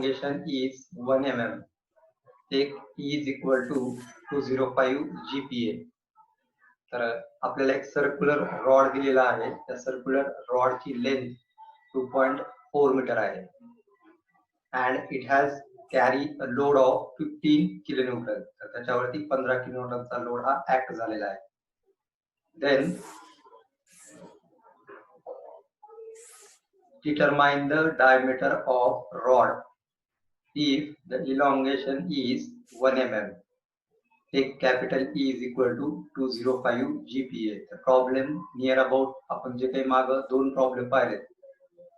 elongation is 1 mm. Take E is equal to 205 GPa. तर आपल्याला एक सर्क्युलर रॉड दिलेला आहे. त्या सर्क्युलर रॉडची लेंथ 2.4 मीटर आहे and it has carry a load of 15 kilonewton. तर त्याच्यावरती 15 किलोन्यूटनचा लोड हा ऍक्ट झालेला आहे. Then determine the diameter of rod if the elongation is 1 mm. Take capital E is equal to 205 GPa. The problem near about आपण जे काही माग दोन प्रॉब्लेम पाहिले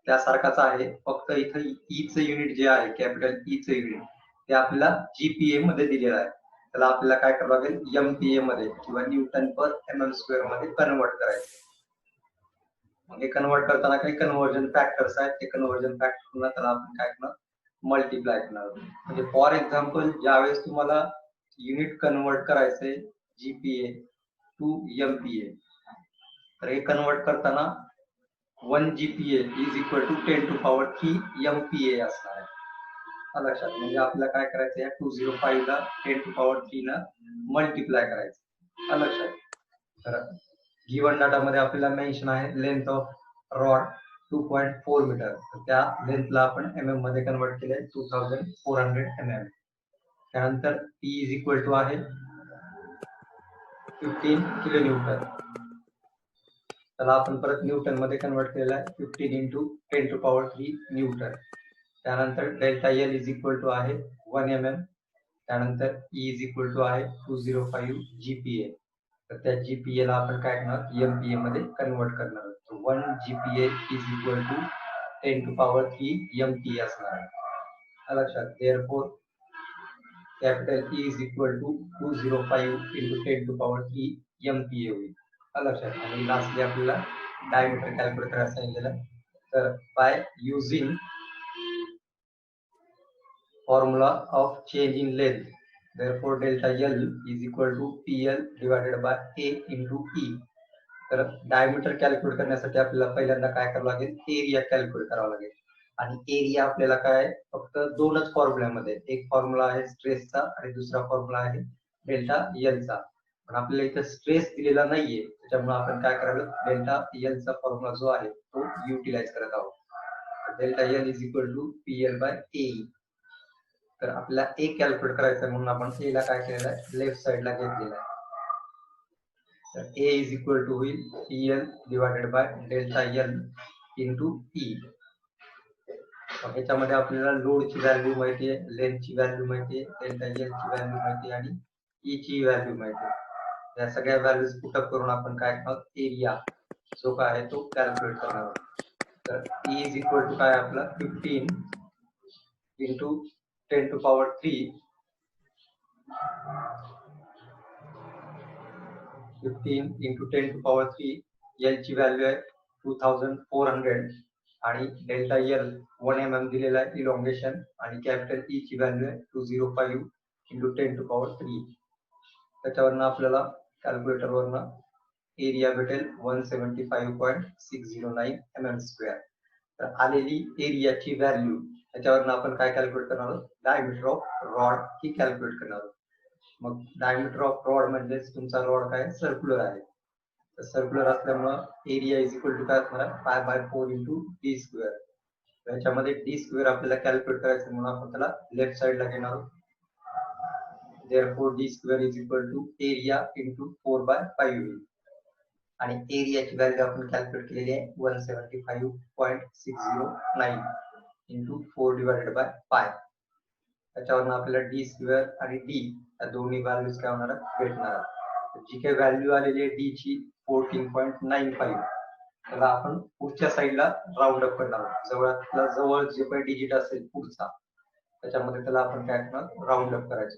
त्यासारखाच आहे, फक्त इथे E चं युनिट जे आहे कॅपिटल E चं युनिट ते आपल्याला GPa मध्ये दिलेलं आहे. त्याला आपल्याला काय करावं लागेल MPa मध्ये किंवा न्यूटन पर mm² मध्ये कन्वर्ट करायचं. मग हे कन्वर्ट करताना काही कन्वर्जन फॅक्टर्स आहेत, ते कन्वर्जन फॅक्टर त्याला आपण काय करणार मल्टिप्लाय करणार. म्हणजे फॉर एक्झाम्पल ज्यावेळेस तुम्हाला युनिट कन्वर्ट करायचंय GPa टू MPa, तर हे कन्वर्ट करताना 1 GPa is equal to 10 to power 3 MPa असणार आहे. लक्षात म्हणजे आपल्याला काय करायचं या 205 ला 10 to power 3 ला मल्टिप्लाय करायचं. लक्षात. तर गिवन डाटा मध्ये आपल्याला मेन्शन आहे लेंथ ऑफ रॉड 2.4 मीटर. त्या लेंथला आपण mm मध्ये कन्वर्ट केले 2400 mm. त्यानंतर P इज इक्वल टू आहे 15 किलोन्यूटन. त्याला आपण परत न्यूटन मध्ये कन्वर्ट केलेला आहे 15 into 10 to power 3 न्यूटन. त्यानंतर delta L is equal to आहे 1 mm. त्यानंतर E इज इक्वल टू आहे 205 GPa. तर त्या GPa ला आपण काय करणार MPa मध्ये कन्वर्ट करणार. 1 GPa is equal to 10 to power 3 MPa असणार आहे. लक्षात. Therefore capital E is equal to 205 into 10 to power 3 MPa होईल. लक्षात. आणि लास्टली आपल्याला डायमीटर कॅल्क्युलेट करायला सांगितलेलं. तर by using formula of change in length, therefore delta L is equal to PL divided by A into E. तर diameter calculate करण्यासाठी आपल्याला पहिल्यांदा काय करावं लागेल एरिया कॅल्क्युलेट करावा लागेल. आणि एरिया आपल्याला काय फक्त दोनच फॉर्म्युल्यामध्ये, एक फॉर्म्युला आहे स्ट्रेसचा आणि दुसरा फॉर्म्युला आहे डेल्टा L चा. पण आपल्याला इथे स्ट्रेस दिलेला नाहीये, त्याच्यामुळे आपण काय करायला डेल्टा L चा फॉर्म्युला जो आहे तो युटिलाइज करत आहोत. Delta L is equal to PL by A. तर आपल्याला A कॅल्क्युलेट करायचं म्हणून आपण A ला काय केलेलं आहे लेफ्ट साइडला घेतलेला आहे. तर A इज इक्वल टू होईल PL divided by delta L into E. ह्याच्यामध्ये आपल्याला लोडची व्हॅल्यू माहिती आहे, लेंथची व्हॅल्यू माहिती आहे, डेल्टा L ची व्हॅल्यू माहिती आहे आणि E ची व्हॅल्यू माहिती आहे. या सगळ्या व्हॅल्यूज पुटअप करून आपण काय करणार एरिया जो काय आहे तो कॅल्क्युलेट करणार आहोत. तर E इज इक्वल टू काय आपला 15 into 10 to power 3 15 into 10 to power 3. L ची व्हॅल्यू आहे 2400 आणि डेल्टा L 1 mm दिलेला आहे इलॉंगेशन आणि कॅपिटल E ची व्हॅल्यू आहे 205 into 10 to power 3. त्याच्यावरनं आपल्याला कॅल्क्युलेटर वरनं एरिया भेटेल 175.609 mm². तर आलेली एरियाची व्हॅल्यू त्याच्यावरनं आपण काय कॅल्क्युलेट करणार आहोत diameter of rod he calculate करणार आहोत. मग डायमीटर ऑफ रॉड म्हणजे तुमचा रॉड काय सर्क्युलर आहे. तर सर्क्युलर असल्यामुळं एरिया इज इक्वल टू काय असणार π/4 इंटू d². याच्यामध्ये d² आपल्याला कॅल्क्युलेट करायचं म्हणून आपण त्याला लेफ्ट साइडला घेणार आहोत. therefore d² is equal to area into 4/5 आणि एरियाची व्हॅल्यू आपण कॅल्क्युलेट केलेली आहे 175.609 इंटू 4 डिवायडेड बाय पाय. त्याच्यावरनं आपल्याला d² आणि d या दोन्ही व्हॅल्यूज काय होणार भेटणार. जी काही व्हॅल्यू आलेली आहे d ची 14.95 त्याला आपण पुढच्या साईडला राऊंड अप करणार आहोत. जवळातला जवळ जे काही डिजिट असेल पुढचा त्याच्यामध्ये त्याला आपण काय करणार राऊंड अप करायचं.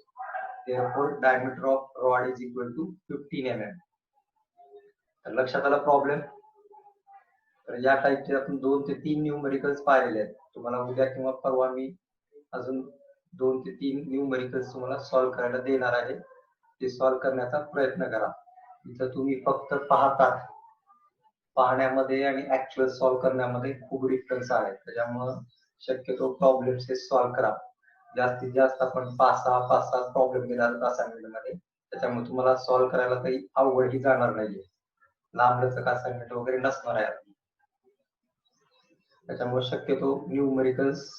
therefore diameter of rod is equal to 15 mm. तर लक्षात आला प्रॉब्लेम. तर या टाइपचे आपण 2 ते 3 न्यूमेरिकल्स पाहिलेले आहेत. तुम्हाला उद्या किंवा परवा मी अजून 2 ते 3 न्यूमेरिकल्स तुम्हाला सॉल्व्ह करायला देणार आहे. ते सॉल्व्ह करण्याचा प्रयत्न करा. इथं तुम्ही फक्त पाहण्यामध्ये आणि ऍक्च्युअल सॉल्व्ह करण्यामध्ये खूप डिफरन्स आहे. त्याच्यामुळं शक्यतो प्रॉब्लेम्स हे सॉल्व्ह करा. जास्तीत जास्त आपण 5-6 प्रॉब्लेम घेणार असाइनमेंट मध्ये, त्याच्यामुळे तुम्हाला सॉल्व्ह करायला काही अवघडही जाणार नाहीये. लांबलचक असाइनमेंट वगैरे नसणार आहे. त्याच्यामुळे शक्यतो न्यूमरिकल्स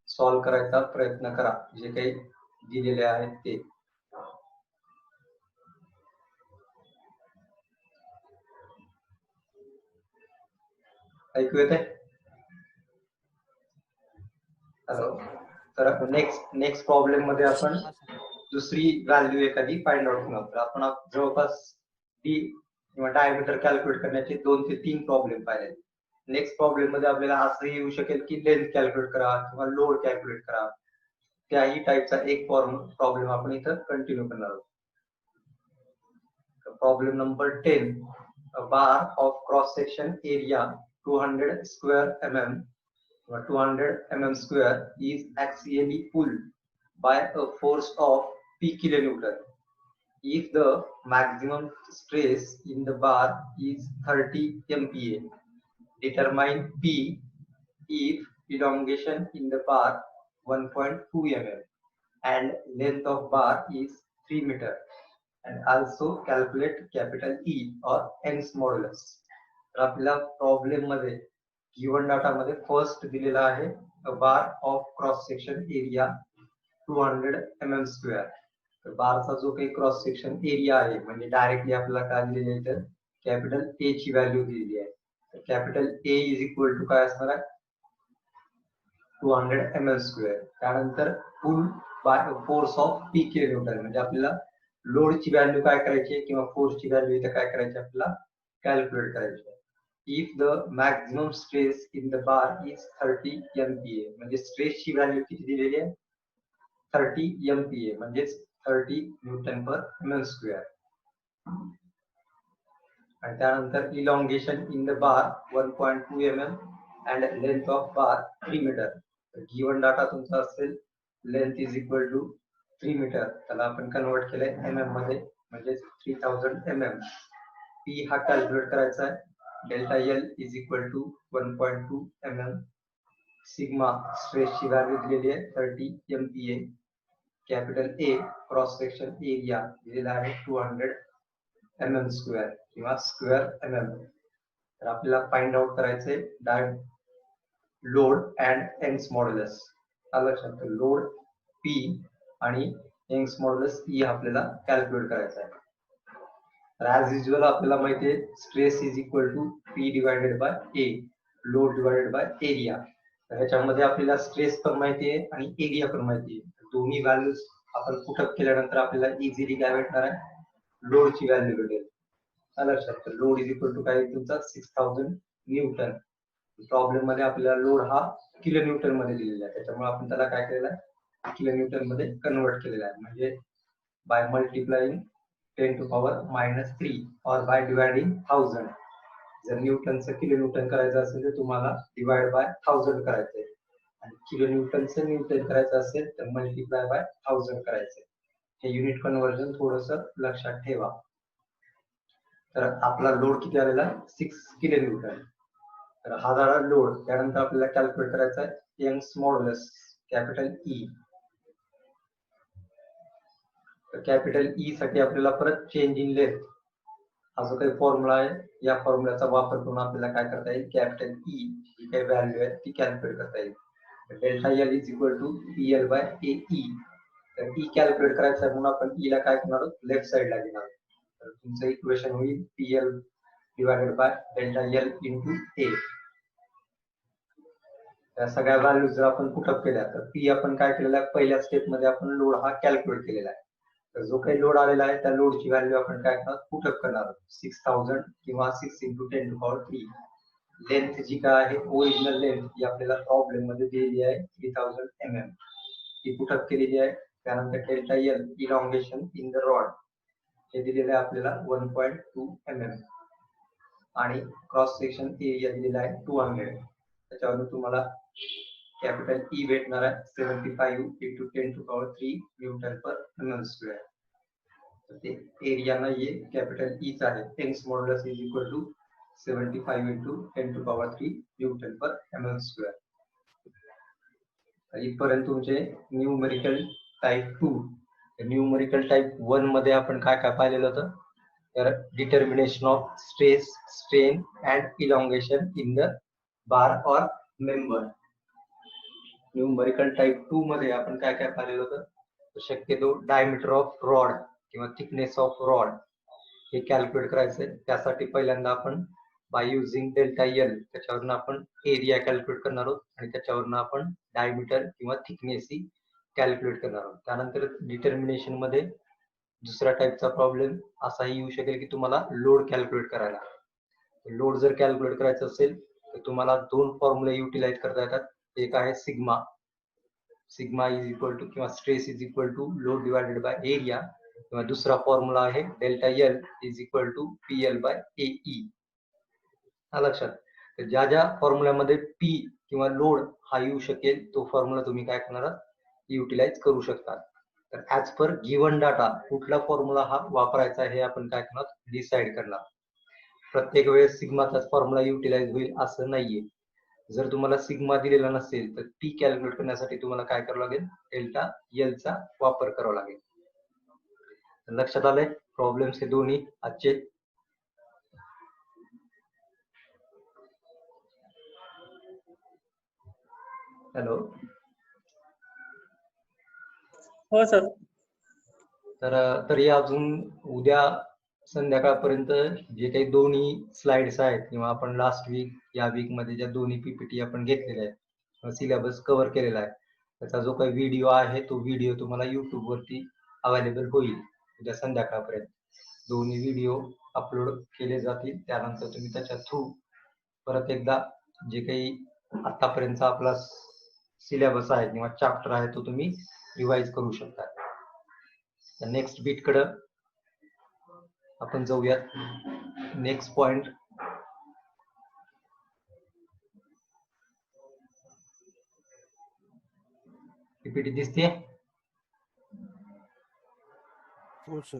सॉल्व्ह करायचा प्रयत्न करा जे काही दिलेले आहेत ते. ऐकू येते? हॅलो. तर नेक्स्ट प्रॉब्लेम मध्ये आपण दुसरी व्हॅल्यू एखादी फाइंड आउट करणार. आपण जवळपास डी किंवा डायमीटर कॅल्क्युलेट करण्याचे 2 ते 3 प्रॉब्लेम पाहिले. नेक्स्ट प्रॉब्लेम मध्ये आपल्याला असं येऊ शकेल की लेंथ कॅल्क्युलेट करा किंवा लोड कॅल्क्युलेट करा. त्याही टाईपचा एक प्रॉब्लेम आपण इथं कंटिन्यू करणार आहोत. Problem number 10. A bar of cross section area 200 square mm or 200 mm square is axially pulled by a force of P kilonewton. If the maximum stress in the bar is 30 MPa, determine P if elongation in the bar 1.2 mm and length of bar is 3 meter, and also calculate capital E or Young's modulus. तर आपल्या problem मध्ये given data मध्ये first दिलेला आहे a bar of cross section area 200 mm square. तर बारचा जो काही क्रॉस सेक्शन एरिया आहे म्हणजे डायरेक्टली आपल्याला काय दिलेलं आहे तर कॅपिटल ए ची व्हॅल्यू दिलेली आहे. तर capital A is equal to काय असणार आहे 200 mm स्क्वेअर. त्यानंतर full by force of P kilonewton म्हणजे आपल्याला लोडची व्हॅल्यू काय करायची किंवा फोर्सची व्हॅल्यू इथे काय करायची आपल्याला कॅल्क्युलेट करायची. If the maximum stress in the bar is 30 MPa म्हणजे स्ट्रेसची व्हॅल्यू किती दिलेली आहे 30 MPa म्हणजे 30 न्यूटन पर mm स्क्वेअर. आणि त्यानंतर elongation in the bar 1.2 mm and length of bar 3 metre. Given data तुमचा असेल length is equal to 3 metre, त्याला आपण कन्वर्ट केलंय mm मध्ये म्हणजे 3000 mm. P हा कॅल्क्युलेट करायचा आहे. Delta L is equal to 1.2 mm. Sigma स्ट्रेसची व्हॅल्यू दिलेली आहे 30 MPa. Capital A cross section area दिलेला आहे 200 mm स्क्वेअर किंवा स्क्वेअर mm. तर आपल्याला फाइंड आउट करायचंय लोड अँड यंग्स मॉड्युलस. लक्षात लोड P आणि यंग्स मॉड्युलस E आपल्याला कॅल्क्युलेट करायचा आहे. तर ऍज युजल आपल्याला माहिती आहे stress is equal to P divided by A, load divided by area. तर ह्याच्यामध्ये आपल्याला स्ट्रेस पण माहिती आहे आणि एरिया पण माहिती आहे. दोन्ही व्हॅल्यूज आपण पुटअप केल्यानंतर आपल्याला इझिली काय भेटणार आहे लोडची व्हॅल्यू भेटेल. लक्षात लोड इज इक्वल टू काय तुमचा 6000 न्यूटन. प्रॉब्लेम मध्ये आपल्याला लोड हा किलो न्यूटन मध्ये दिलेला आहे, त्याच्यामुळे आपण त्याला काय केलेलं आहे किलो न्यूटन मध्ये कन्वर्ट केलेलं आहे. म्हणजे बाय मल्टिप्लाइंग 10 to power -3 और बाय डिवाइडिंग 1000. जर न्यूटनचं किलो न्यूटन करायचं असेल तर तुम्हाला डिवाइड बाय 1000 करायचंय आणि किलो न्यूटनचं न्यूटन करायचं असेल तर मल्टिप्लाय बाय 1000 करायचंय. हे युनिट कन्वर्जन थोडस लक्षात ठेवा. तर आपला लोड किती आलेला 6 किलो न्यूटन. तर हा झाला लोड. त्यानंतर आपल्याला कॅल्क्युलेट करायचा आहे यंग्स मॉड्युलस कॅपिटल ई. तर कॅपिटल ई साठी आपल्याला परत चेंज इन लेंथ हा जो काही फॉर्म्युला आहे या फॉर्म्युलाचा वापर करून आपल्याला काय करता येईल कॅपिटल ई जी काही व्हॅल्यू आहे ती कॅल्क्युलेट करता येईल. Delta L is equal to PL by A E. तर ई कॅल्क्युलेट करायचं आहे म्हणून आपण ई ला काय करणार आहोत लेफ्ट साइडला घेणार. तर तुमचं इक्वेशन होईल PL divided by delta L into A. त्या सगळ्या व्हॅल्यूज जर आपण पुटअप केल्या तर पी आपण काय केलेला आहे पहिल्या स्टेप मध्ये आपण लोड हा कॅल्क्युलेट केलेला आहे. तर जो काही लोड आलेला आहे त्या लोडची व्हॅल्यू आपण काय करणार पुटअप करणार आहोत 6000 किंवा 6 × 10⁻3. लेंथ जी काय आहे ओरिजिनल लेंथ ही आपल्याला प्रॉब्लेम मध्ये दिलेली आहे 3000 mm. ती पुटअप केलेली आहे. त्यानंतर delta L elongation in the rod हे दिलेलं आहे आपल्याला 1.2 mm आणि क्रॉस सेक्शन एरिया दिलेला आहे 200. त्याच्यावर तुम्हाला कॅपिटल ई भेटणार आहे 75 × 10⁻3 न्यूटन पर mm स्क्वेअर. तर ते एरिया नाहीये कॅपिटल ईच आहे. Young's modulus is equal to 75 × 10⁻3 newton per mm square. इथपर्यंत तुमचे न्यूमरिकल टाईप 2. न्यूमरिकल टाईप 1 मध्ये आपण काय काय पाहिलेलं होतं, तर determination of stress, strain and elongation in the बार और मेंबर. न्यूमरिकल टाईप 2 मध्ये आपण काय काय पाहिलेलं होतं, शक्यतो डायमीटर ऑफ रॉड किंवा थिकनेस ऑफ रॉड हे कॅल्क्युलेट करायचंय. त्यासाठी पहिल्यांदा आपण बाय युझिंग डेल्टा एल त्याच्यावरून आपण एरिया कॅल्क्युलेट करणार आहोत आणि त्याच्यावरून आपण डायमीटर किंवा थिकनेस ही कॅल्क्युलेट करणार आहोत. त्यानंतर डिटर्मिनेशन मध्ये दुसऱ्या टाईपचा प्रॉब्लेम असाही येऊ शकेल की तुम्हाला लोड कॅल्क्युलेट करायला. लोड जर कॅल्क्युलेट करायचं असेल तर तुम्हाला दोन फॉर्म्युले युटिलाइज करता येतात. एक आहे sigma, sigma is equal to किंवा stress is equal to load divided by area, किंवा दुसरा फॉर्म्युला आहे delta L is equal to P L by AE. लक्षात. तर ज्या ज्या फॉर्म्युल्यामध्ये पी किंवा लोड हा येऊ शकेल तो फॉर्म्युला तुम्ही काय करणार युटिलाइज करू शकता. तर ऍज पर गिव्हन डाटा कुठला फॉर्म्युला हा वापरायचा हे आपण काय करणार डिसाइड करणार. प्रत्येक वेळेस सिग्माचाच फॉर्म्युला युटिलाइज होईल असं नाहीये. जर तुम्हाला सिग्मा दिलेला नसेल तर पी कॅल्क्युलेट करण्यासाठी तुम्हाला काय करावं लागेल, डेल्टा एल चा वापर करावा लागेल. लक्षात आलंय प्रॉब्लेम्स हे दोन्ही आजचे. हॅलो. हो सर. तरी अजून उद्या संध्याकाळपर्यंत जे काही दोन्ही स्लाइड्स आहेत किंवा आपण लास्ट वीक या वीक मध्ये ज्या दोन्ही पीपीटी आपण घेतलेल्या आहेत, सिलेबस कव्हर केलेला आहे, त्याचा जो काही व्हिडिओ आहे तो व्हिडिओ तुम्हाला युट्यूब वरती अवेलेबल होईल उद्या संध्याकाळपर्यंत. दोन्ही व्हिडिओ अपलोड केले जातील. त्यानंतर तुम्ही त्याच्या थ्रू परत एकदा जे काही आतापर्यंतचा आपला सिलेबस आहे किंवा चॅप्टर आहे तो तुम्ही रिवाइज करू शकता. नेक्स्ट बीट कडे आपण जाऊयात. नेक्स्ट पॉइंट, पीपीटी दिसते. हो सर.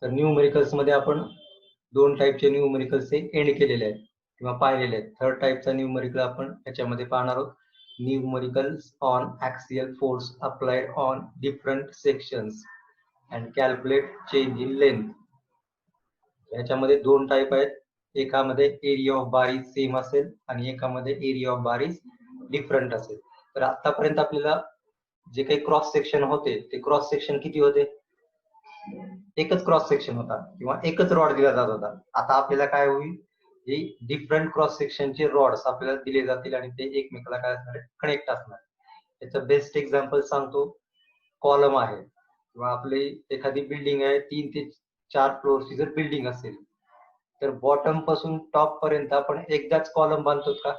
तर न्यूमरिकल्स मध्ये आपण दोन टाईपचे न्यूमरिकल्स एंड केलेले आहेत किंवा पाहिलेले आहेत. थर्ड टाईपचा न्यूमरिकल आपण याच्यामध्ये पाहणार आहोत. Numericals on axial force applied on different sections and calculate change in length. याच्यामध्ये दोन टाईप आहेत. एकामध्ये एरिया ऑफ बार सेम असेल आणि एकामध्ये एरिया ऑफ बार डिफरंट असेल. तर आतापर्यंत आपल्याला जे काही क्रॉस सेक्शन होते ते क्रॉस सेक्शन किती होते, एकच क्रॉस सेक्शन होता किंवा एकच रॉड दिला जात होता. आता आपल्याला काय होईल, जे डिफरंट क्रॉस सेक्शनचे रॉड्स आपल्याला दिले जातील आणि ते एकमेकाला काय असणार, कनेक्ट असणार. याचं बेस्ट एक्झाम्पल सांगतो. कॉलम आहे किंवा आपली एखादी बिल्डिंग आहे, 3 ते 4 फ्लोअरची जर बिल्डिंग असेल तर बॉटम पासून टॉप पर्यंत आपण एकदाच कॉलम बांधतो का,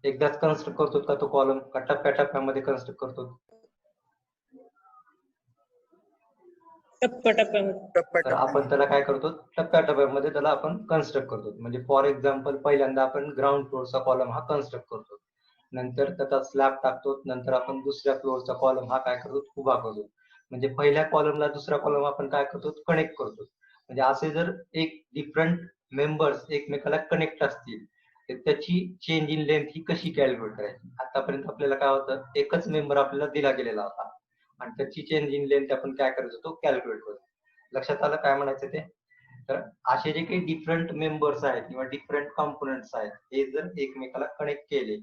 एकदाच कन्स्ट्रक्ट करतो का तो कॉलम, का टप्प्याटप्प्यामध्ये कन्स्ट्रक्ट करतो? तर आपण त्याला काय करतो, टप्प्याटप्प्यामध्ये त्याला आपण कन्स्ट्रक्ट करतो. म्हणजे फॉर एक्झाम्पल पहिल्यांदा आपण ग्राउंड फ्लोअरचा कॉलम हा कन्स्ट्रक्ट करतो, नंतर त्याचा स्लॅब टाकतो, नंतर आपण दुसऱ्या फ्लोअरचा कॉलम हा काय करतो, उभा करतो. म्हणजे पहिल्या कॉलमला दुसरा कॉलम आपण काय करतो, कनेक्ट करतो. म्हणजे असे जर एक डिफरंट मेंबर्स एकमेकाला कनेक्ट असतील तर त्याची चेंज इन लेंथ ही कशी कॅल्क्युलेट करायची. आतापर्यंत आपल्याला काय होतं, एकच मेंबर आपल्याला दिला गेलेला होता आणि त्याची चेंज इन लेंथ आपण काय करायचो, तो कॅल्क्युलेट करतो. लक्षात आलं काय म्हणायचं ते. तर असे जे काही डिफरंट मेंबर्स आहेत किंवा डिफरंट कॉम्पोनंट्स आहेत हे जर एकमेकाला कनेक्ट केले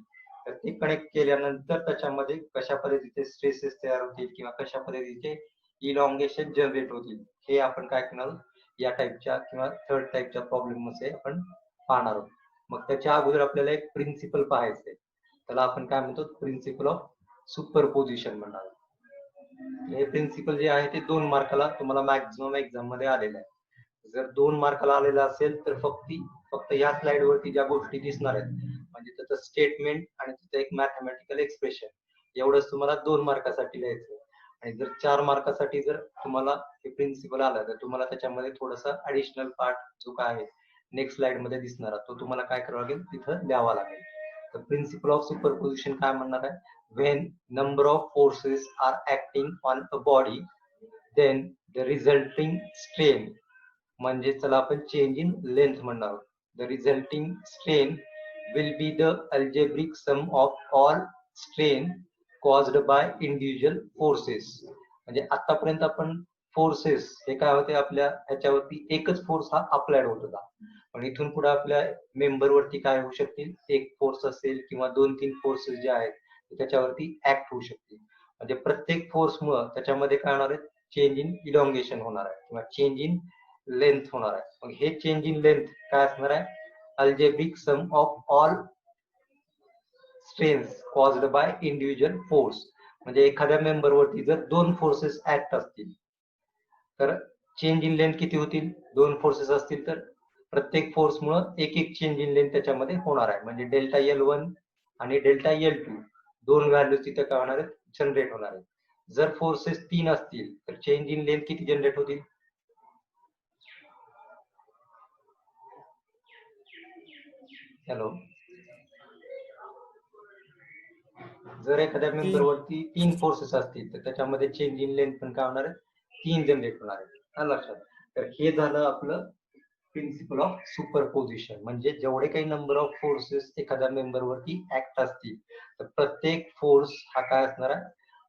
तर ते कनेक्ट केल्यानंतर त्याच्यामध्ये कशा पद्धतीचे स्ट्रेसेस तयार होतील किंवा कशा पद्धतीचे इलॉंगेशन जनरेट होतील हे आपण काय करणार या टाईपच्या किंवा थर्ड टाईपच्या प्रॉब्लेम मध्ये आपण पाहणार आहोत. मग त्याच्या अगोदर आपल्याला एक प्रिन्सिपल पाहायचंय, त्याला आपण काय म्हणतो, प्रिन्सिपल ऑफ सुपरपोजिशन म्हणणार. हे प्रिन्सिपल जे आहे ते 2 मार्काला तुम्हाला मॅक्झिमम एक्झाम मध्ये आलेलं आहे. जर 2 मार्काला आलेलं असेल तर फक्त या स्लाइड वरती ज्या गोष्टी दिसणार आहेत म्हणजे त्याचं स्टेटमेंट आणि त्याचं एक मॅथमॅटिकल एक्सप्रेशन एवढंच तुम्हाला 2 मार्कासाठी लिहायचं. आणि जर 4 मार्कासाठी जर तुम्हाला हे प्रिन्सिपल आला तर तुम्हाला त्याच्यामध्ये थोडासा ऍडिशनल पार्ट जो काय आहे नेक्स्ट स्लाइड मध्ये दिसणार तो तुम्हाला काय करावं लागेल, तिथं द्यावा लागेल. तर प्रिन्सिपल ऑफ सुपरपोजिशन काय म्हणणार आहे, when number of forces are acting on a body then the resulting strain म्हणजे चला आपण चेंज इन लेंथ म्हणणार आहोत. the resulting strain will be the algebraic sum of all strain caused by individual forces. म्हणजे आतापर्यंत आपण forces हे काय होते, आपल्या ह्याच्यावरती एकच फोर्स हा अप्लाइड होत होता, पण इथून पुढे आपल्या मेंबर वरती काय होऊ शकतील, एक फोर्स असेल किंवा 2-3 फोर्सेस जे आहेत त्याच्यावरती ऍक्ट होऊ शकतील. म्हणजे प्रत्येक फोर्स मुळे त्याच्यामध्ये काय होणार आहे, चेंज इन इलॉंगेशन होणार आहे किंवा चेंज इन लेंथ होणार आहे. मग हे चेंज इन लेंथ काय असणार आहे, algebraic sum of all strains caused by individual force. म्हणजे एखाद्या मेंबर वरती जर 2 फोर्सेस ऍक्ट असतील तर चेंज इन लेंथ किती होतील, 2 फोर्सेस असतील तर प्रत्येक फोर्स मुळे एक एक चेंज इन लेंथ त्याच्यामध्ये होणार आहे. म्हणजे डेल्टा L1 आणि डेल्टा L2 दोन व्हॅल्यूज तिथे काय होणार आहेत, जनरेट होणार आहेत. जर फोर्सेस 3 असतील तर चेंज इन लेंथ किती जनरेट होतील, हॅलो, जर एखाद्या मेंबर वरती 3 फोर्सेस असतील तर त्याच्यामध्ये चेंज इन लेंथ पण काय होणार आहे, 3 जनरेट होणार आहे. लक्षात. तर हे झालं आपलं प्रिन्सिपल ऑफ सुपरपोजिशन. म्हणजे जेवढे काही नंबर ऑफ फोर्सेस एखाद्या मेंबर वरती ऍक्ट असतील तर प्रत्येक फोर्स हा काय असणार आहे,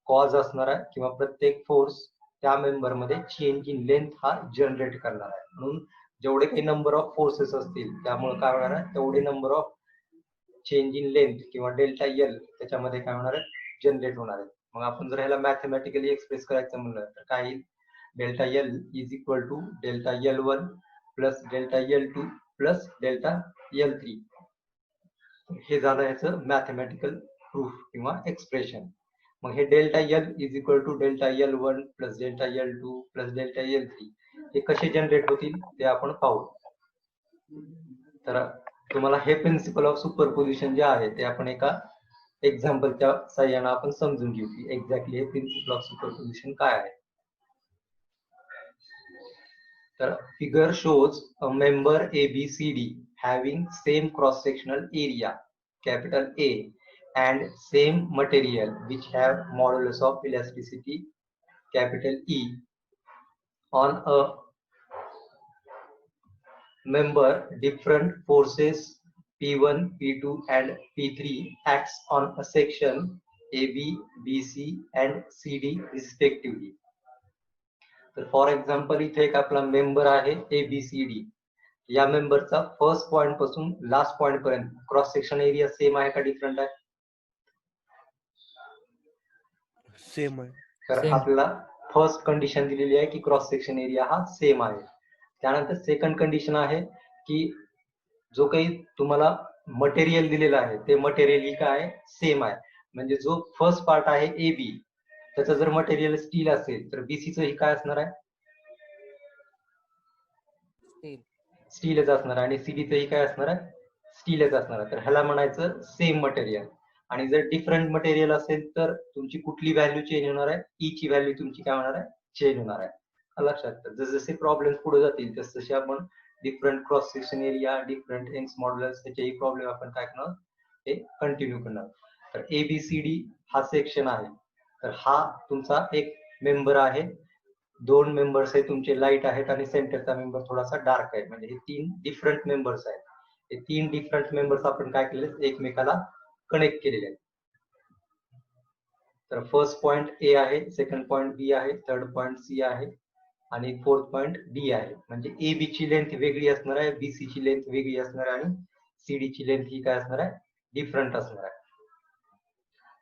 कॉज असणार आहे किंवा प्रत्येक फोर्स त्या मेंबर मध्ये चेंज इन लेंथ हा जनरेट करणार आहे. म्हणून जेवढे काही नंबर ऑफ फोर्सेस असतील त्यामुळे काय होणार आहे, तेवढे number of change in length किंवा डेल्टा L त्याच्यामध्ये काय होणार आहे, जनरेट होणार आहे. मग आपण जर ह्याला मॅथमॅटिकली एक्सप्रेस करायचं म्हणलं तर काय येईल, delta L is equal to delta L1 plus delta L2 plus delta L3. हे झालं ह्याचं मॅथमॅटिकल प्रूफ किंवा एक्सप्रेशन. मग हे delta L is equal to delta L1 plus delta L2 plus delta L3 हे कसे जनरेट होतील ते आपण पाहू. तर तुम्हाला हे प्रिन्सिपल ऑफ सुपरपोजिशन जे आहे ते आपण एका एक्झाम्पलच्या साह्याने आपण समजून घेऊ की एक्झॅक्टली हे प्रिन्सिपल ऑफ सुपरपोजिशन काय आहे. तर figure shows a member ABCD having same cross sectional area capital A and same material which have modulus of elasticity capital E on a member. Different forces P1, P2 and P3 acts on a section AB, BC and CD respectively. तर for example इथे एक आपला member आहे ABCD. या मेंबरचा first point पासून last point पर्यंत cross section area same आहे का डिफरंट आहे, सेम आहे. तर आपल्याला फर्स्ट कंडिशन दिलेली आहे की क्रॉस सेक्शन एरिया हा सेम आहे. त्यानंतर सेकंड कंडिशन आहे की जो काही तुम्हाला मटेरियल दिलेलं आहे ते मटेरियल ही काय सेम आहे. म्हणजे जो फर्स्ट पार्ट आहे AB त्याचं जर मटेरियल स्टील असेल तर BC च ही काय असणार आहे, स्टीलच असणार आहे. आणि CD च ही काय असणार आहे, स्टीलच असणार आहे. तर ह्याला म्हणायचं सेम मटेरियल. आणि जर डिफरंट मटेरियल असेल तर तुमची कुठली व्हॅल्यू चेंज होणार आहे, ई ची व्हॅल्यू तुमची काय होणार आहे, चेंज होणार आहे. लक्षात. जसे प्रॉब्लेम पुढे जातील तसे आपण different cross section area, different Young's modulus त्याचेही प्रॉब्लेम आपण काय करणार ते कंटिन्यू करणार. तर ABCD हा सेक्शन आहे. तर हा तुमचा एक मेंबर आहे, 2 मेंबर्स आहे तुमचे लाईट आहेत आणि सेंटरचा मेंबर थोडासा डार्क आहे. म्हणजे हे 3 डिफरंट मेंबर्स आहेत. हे 3 डिफरंट मेंबर्स आपण काय केले, एकमेकाला कनेक्ट केलेले आहेत. तर फर्स्ट पॉइंट A आहे, सेकंड पॉइंट B आहे, थर्ड पॉइंट C आहे आणि फोर्थ पॉइंट D आहे. म्हणजे AB ची लेंथ वेगळी असणार आहे, BC ची लेंथ वेगळी असणार आहे आणि CD ची लेंथ ही काय असणार आहे, डिफरंट असणार आहे.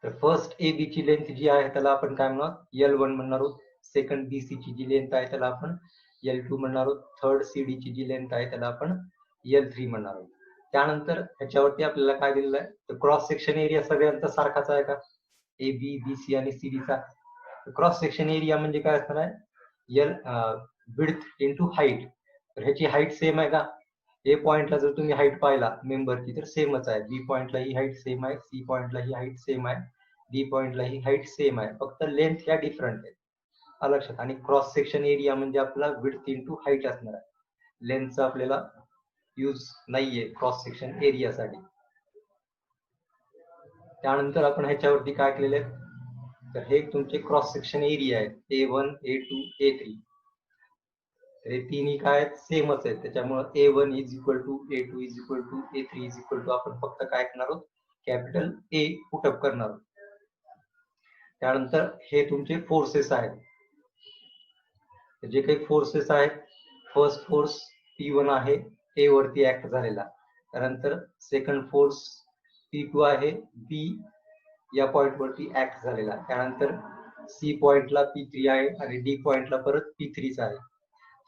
तर फर्स्ट AB ची लेंथ जी आहे त्याला आपण काय म्हणणार, L1 म्हणणार आहोत. सेकंड BC ची जी लेंथ आहे त्याला आपण L2 म्हणणार आहोत. थर्ड CD ची जी लेंथ आहे त्याला आपण L3 म्हणणार आहोत. त्यानंतर ह्याच्यावरती आपल्याला काय दिलेलं आहे, तर क्रॉस सेक्शन एरिया सगळ्यांचा सारखाच आहे का, AB, BC आणि CD चा. क्रॉस सेक्शन एरिया म्हणजे काय असणार आहे, विड्थ इंटू हाईट. तर ह्याची हाईट सेम आहे का, A पॉइंटला जर तुम्ही हाईट पाहिला मेंबरची तर सेमच आहे. B पॉइंटला ही हाईट सेम आहे, C पॉइंटला ही हाईट सेम आहे, D पॉइंटला ही हाईट सेम आहे, फक्त लेंथ ह्या डिफरंट आहेत. लक्षात. आणि क्रॉस सेक्शन एरिया म्हणजे आपला विड्थ इंटू हाईट असणार आहे. लेंथचा आपल्याला यूज नाहीये क्रॉस सेक्शन एरियासाठी. त्यानंतर आपण ह्याच्यावरती काय केलेले आहे, तर हे तुमचे क्रॉस सेक्शन एरिया आहेत A1, A2, A3. तर हे तिन्ही काय सेमच आहेत, त्याच्यामुळे A1 is equal to A2 is equal to A3 is equal to आपण फक्त काय करणार आहोत, कॅपिटल ए पुटअप करणार आहोत. त्यानंतर हे तुमचे फोर्सेस आहेत. जे काही फोर्सेस आहेत, फर्स्ट फोर्स P1 आहे ए वरती ऍक्ट झालेला. त्यानंतर सेकंड फोर्स P2 आहे बी या पॉइंट वरती ऍक्ट झालेला. त्यानंतर सी पॉइंटला P3 आहे आणि डी पॉइंटला परत P3 आहे.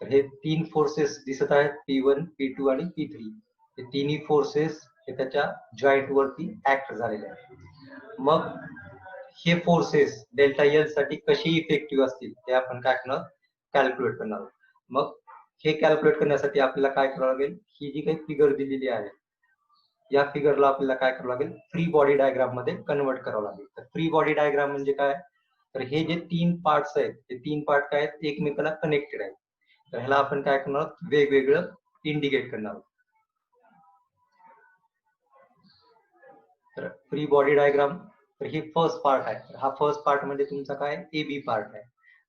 तर हे तीन फोर्सेस दिसत आहेत, P1, P2 आणि P3. हे तिन्ही फोर्सेस हे त्याच्या जॉईंट वरती ऍक्ट झालेले आहेत. मग हे फोर्सेस डेल्टा एल साठी कशी इफेक्टिव्ह असतील ते आपण काय करणार, कॅल्क्युलेट करणार. मग हे कॅल्क्युलेट करण्यासाठी आपल्याला काय करावं लागेल, ही जी काही फिगर दिलेली आहे या फिगरला आपल्याला काय करावं लागेल, फ्री बॉडी डायग्राम मध्ये कन्वर्ट करावं लागेल. तर फ्री बॉडी डायग्राम म्हणजे काय, तर हे जे तीन पार्ट्स आहेत ते तीन पार्ट काय आहेत, एकमेकाला कनेक्टेड आहेत. तर ह्याला आपण काय करणार, वेगवेगळं इंडिकेट करणार. तर फ्री बॉडी डायग्राम, तर ही फर्स्ट पार्ट आहे. हा फर्स्ट पार्ट म्हणजे तुमचा काय, ए बी पार्ट आहे.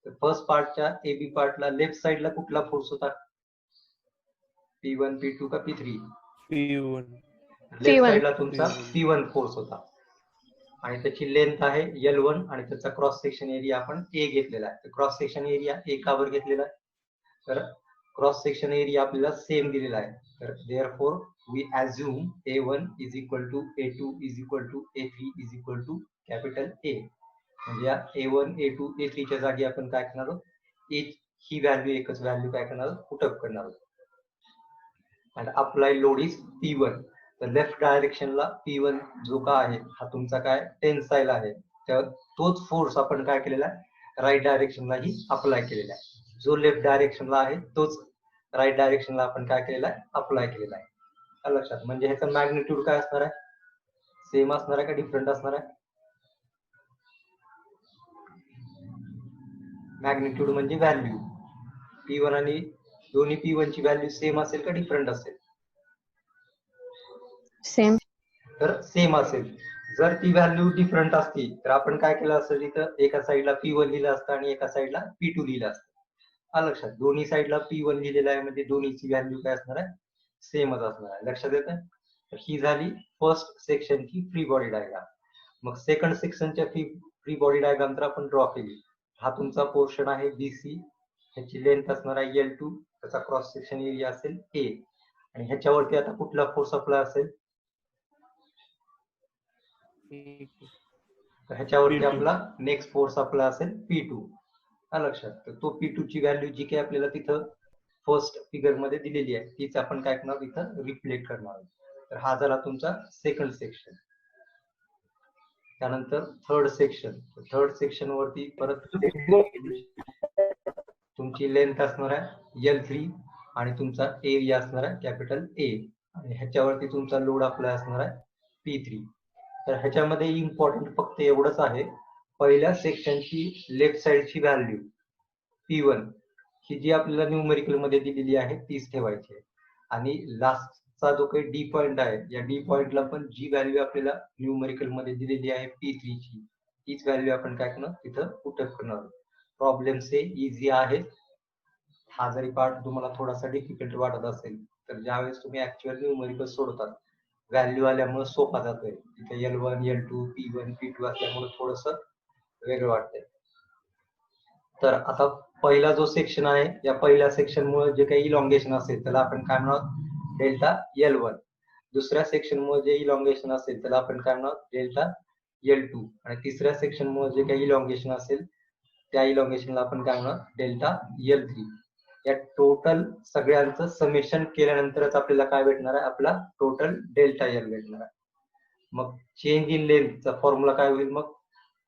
तर फर्स्ट पार्टच्या ए बी पार्टला लेफ्ट साइडला कुठला फोर्स होता, P1, P2 का P3? P1. लेफ्ट साइडला तुमचा P1. P1 फोर्स होता आणि त्याची लेंथ आहे L1 आणि त्याचा क्रॉस सेक्शन एरिया आपण A घेतलेला आहे. तर क्रॉस सेक्शन एरिया A का बरं घेतलेला आहे, तर क्रॉस सेक्शन एरिया आपल्याला सेम दिलेला आहे. तर therefore we assume A1 is equal to A2 is equal to A3 is equal to capital A. म्हणजे या A1, A2, A3 च्या जागी आपण काय करणार आहोत, ही व्हॅल्यू एकच व्हॅल्यू काय करणार आहोत, पुटअप करणार आहोत. आणि अप्लाय लोड इज P1. तर लेफ्ट डायरेक्शनला P1 जो का आहे हा तुमचा काय टेन्साईल आहे, तर तोच फोर्स आपण काय केलेला आहे, राईट डायरेक्शनला ही अप्लाय केलेला आहे. जो लेफ्ट डायरेक्शनला आहे तोच राईट डायरेक्शनला आपण काय केलेला आहे, अप्लाय केलेला आहे. लक्षात, म्हणजे ह्याचा मॅग्निट्यूड काय असणार आहे, सेम असणार आहे का डिफरंट असणार आहे? मॅग्निट्यूड म्हणजे व्हॅल्यू. P1 आणि दोन्ही P1 ची व्हॅल्यू सेम असेल का डिफरंट असेल? सेम. तर सेम असेल. जर ती व्हॅल्यू डिफरंट असती तर आपण काय केलं असतं, तिथं एका साईडला P1 लिहिलं असतं आणि एका साईडला P2 लिहिलं असतं. लक्षात, दोन्ही साईडला P1 लिहिलेलं आहे म्हणजे दोन्हीची व्हॅल्यू काय असणार आहे, सेमच असणार आहे. लक्षात येतं. तर ही झाली फर्स्ट सेक्शनची फ्री बॉडी डायग्राम. मग सेकंड सेक्शनच्या फ्री बॉडी डायग्राम तर आपण ड्रॉ केली. हा तुमचा पोर्शन आहे BC, ह्याची लेंथ असणार आहे L2, त्याचा क्रॉस सेक्शन एरिया असेल A आणि ह्याच्यावरती आता कुठला फोर्स अप्लाय असेल, तर ह्याच्यावरती P2. आपला नेक्स्ट फोर्स अप्लाय असेल P2. लक्षात, तर तो P2 ची व्हॅल्यू जी काही आपल्याला तिथं फर्स्ट फिगर मध्ये दिलेली आहे तीच आपण काय करणार, इथं रिफ्लेक्ट करणार. तर हा झाला तुमचा सेकंड सेक्शन. त्यानंतर थर्ड सेक्शन. थर्ड सेक्शन वरती परत तुमची लेंथ असणार आहे L3 आणि तुमचा एरिया असणार आहे कॅपिटल A आणि ह्याच्यावरती तुमचा लोड अप्लाय असणार आहे P3. तर ह्याच्यामध्ये इम्पॉर्टंट फक्त एवढंच आहे, पहिल्या सेक्शनची लेफ्ट साइडची व्हॅल्यू P1 ही जी आपल्याला न्यूमेरिकल मध्ये दिलेली आहे तीच ठेवायची आहे आणि लास्टचा जो काही डी पॉइंट आहे या डी पॉइंटला पण जी व्हॅल्यू आपल्याला न्यूमेरिकल मध्ये दिलेली आहे P3 ची तीच व्हॅल्यू आपण काय करणार, तिथं पुटअप करणार. प्रॉब्लेम से इझी आहे. हा जरी पार्ट तुम्हाला थोडासा डिफिकल्ट वाटत असेल तर ज्यावेळेस तुम्ही ऍक्च्युअल न्यूमेरिकल सोडवतात व्हॅल्यू आल्यामुळे सोपा जातोय. तिथे L1, L2, P1, P2 असल्यामुळे थोडस वेगळं वाटतंय. तर आता पहिला जो सेक्शन आहे या पहिल्या सेक्शन मुळे जे काही इलॉंगेशन असेल त्याला आपण काय म्हणणार, डेल्टा L1. दुसऱ्या सेक्शन मुळे जे इलॉंगेशन असेल त्याला आपण काय म्हणणार, डेल्टा L2 आणि तिसऱ्या सेक्शन मुळे जे काही इलॉंगेशन असेल त्या इलॉंगेशनला आपण काय म्हणणार, डेल्टा L3. या टोटल सगळ्यांचं समेशन केल्यानंतरच आपल्याला काय भेटणार आहे, आपला टोटल डेल्टा L भेटणार आहे. मग चेंज इन लेंथचा फॉर्म्युला काय होईल, मग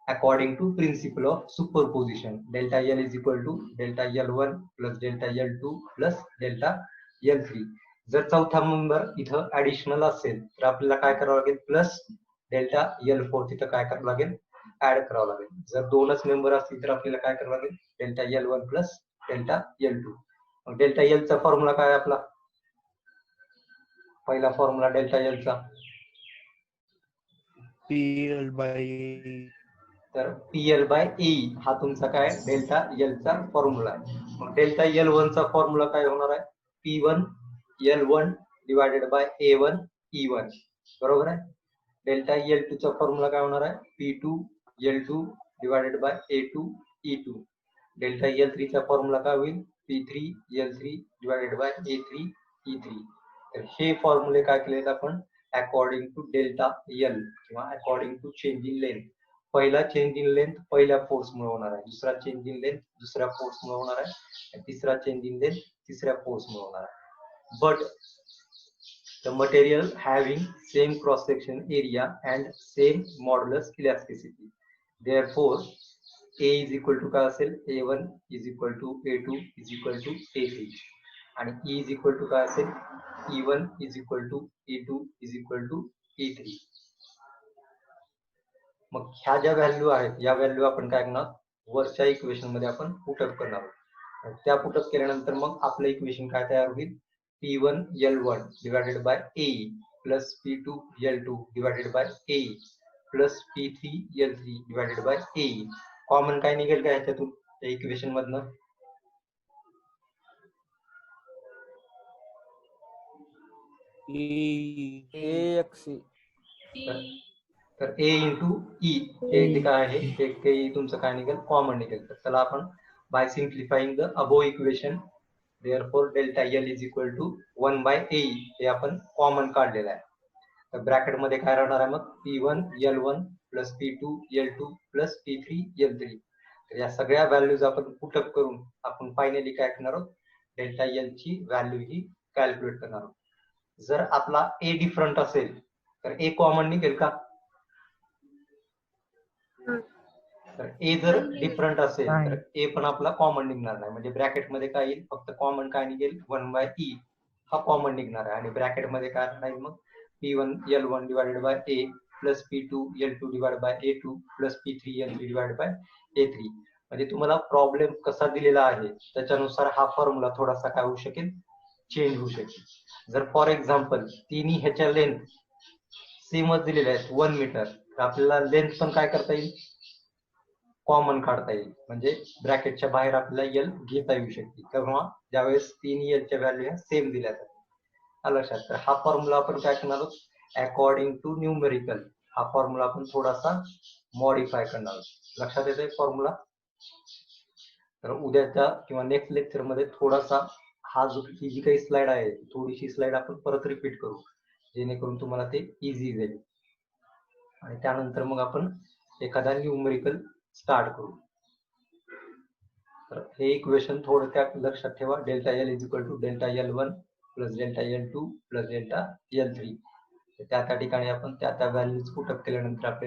according to principle of superposition delta L is equal to delta L1 plus delta L2 plus delta L3. जर चौथा मेंबर इथं ऍडिशनल असेल तर आपल्याला काय करावं लागेल, प्लस डेल्टा L4 तिथं काय करावं लागेल, ऍड करावं लागेल. जर दोनच मेंबर असतील तर आपल्याला काय करावं लागेल, delta L1 plus delta L2. मग डेल्टा L चा फॉर्म्युला काय आपला, पहिला फॉर्म्युला डेल्टा L चा PL by A. तर PL बाय ए हा तुमचा काय डेल्टा L चा फॉर्म्युला आहे. मग डेल्टा L1 चा फॉर्म्युला काय होणार आहे? P1 L1 divided by A1 E1 बरोबर आहे. डेल्टा L2 चा फॉर्म्युला काय होणार आहे? P2 L2 divided by A2 E2. Delta L3 चा फॉर्म्युला काय होईल? P3 L3 divided by A3 E3. तर हे फॉर्म्युले काय केलेत आपण अकॉर्डिंग टू डेल्टा L किंवा according to change in length. पहिला चेंज इन लेंथ पहिल्या फोर्स मुळे होणार आहे, दुसरा चेंज इन लेंथ दुसऱ्या फोर्स मुळे होणार आहे, आणि तिसरा चेंज इन लेंथ तिसऱ्या फोर्स मुळे होणार आहे. But the material having same cross section area and same modulus elasticity, therefore A is equal to काय असेल? A1 is equal to A2 is equal to A3 आणि E is equal to काय असेल? E1 is equal to E2 is equal to E3. मग ह्या ज्या value आहेत या व्हॅल्यू आपण काय करणार? वरच्या इक्वेशन मध्ये आपण पुटअप करणार आहोत. त्या पुटअप केल्यानंतर मग आपलं इक्वेशन काय तयार होईल? P1 L1 divided by A plus P2 L2 divided by A plus P3 L3 divided by A. Common काय निघेल का ह्याच्यातून त्या इक्वेशन मधनं? AXE. तर A इंटू E हे काय आहे? ते काही तुमचं काय निघेल? कॉमन निघेल. तर त्याला आपण by simplifying the above equation therefore delta L is equal to 1 by A हे आपण कॉमन काढलेलं आहे. तर ब्रॅकेट मध्ये काय राहणार आहे मग? P1 L1 plus P2 L2 plus P3 L3. तर या सगळ्या व्हॅल्यूज आपण पुटअप करून आपण फायनली काय करणार आहोत? डेल्टा L ची व्हॅल्यू ही कॅल्क्युलेट करणार आहोत. जर आपला A डिफरंट असेल तर A कॉमन निघेल का? तर A जर डिफरंट असेल तर A पण आपला कॉमन निघणार नाही. म्हणजे ब्रॅकेट मध्ये काय येईल? फक्त कॉमन काय निघेल? 1 बाय E हा कॉमन निघणार आहे आणि ब्रॅकेट मध्ये काय राहील मग? P1 L1 divided by A plus P2 L2 divided by A2 plus P3 L3 divided by A3. म्हणजे तुम्हाला प्रॉब्लेम कसा दिलेला आहे त्याच्यानुसार हा फॉर्म्युला थोडासा काय होऊ शकेल? चेंज होऊ शकेल. जर फॉर एक्झाम्पल तिन्ही ह्याच्या लेंथ सेमच दिलेल्या आहेत 1 मीटर, तर आपल्याला लेंथ पण काय करता येईल? कॉमन काढता येईल. म्हणजे ब्रॅकेटच्या बाहेर आपल्याला L घेता येऊ शकते किंवा ज्यावेळेस तीन L च्या व्हॅल्यू ह्या सेम दिल्या जातात. लक्षात. तर हा फॉर्म्युला आपण काय करणार आहोत? अकॉर्डिंग टू न्यूमेरिकल हा फॉर्म्युला आपण थोडासा मॉडिफाय करणार आहोत. लक्षात येतोय फॉर्म्युला? तर उद्याच्या किंवा नेक्स्ट लेक्चर मध्ये थोडासा हा जो ही जी काही स्लाइड आहे थोडीशी स्लाइड आपण परत रिपीट करू जेणेकरून तुम्हाला ते इझी जाईल आणि त्यानंतर मग आपण एखादा न्यूमेरिकल स्टार्ट करू. तर हे इक्वेशन थोडक्यात लक्षात ठेवा. Delta L is equal to delta L1 plus delta L2 plus delta L3. त्या ठिकाणी आपण त्या व्हॅल्यूज पुटअप केल्यानंतर आपल्याला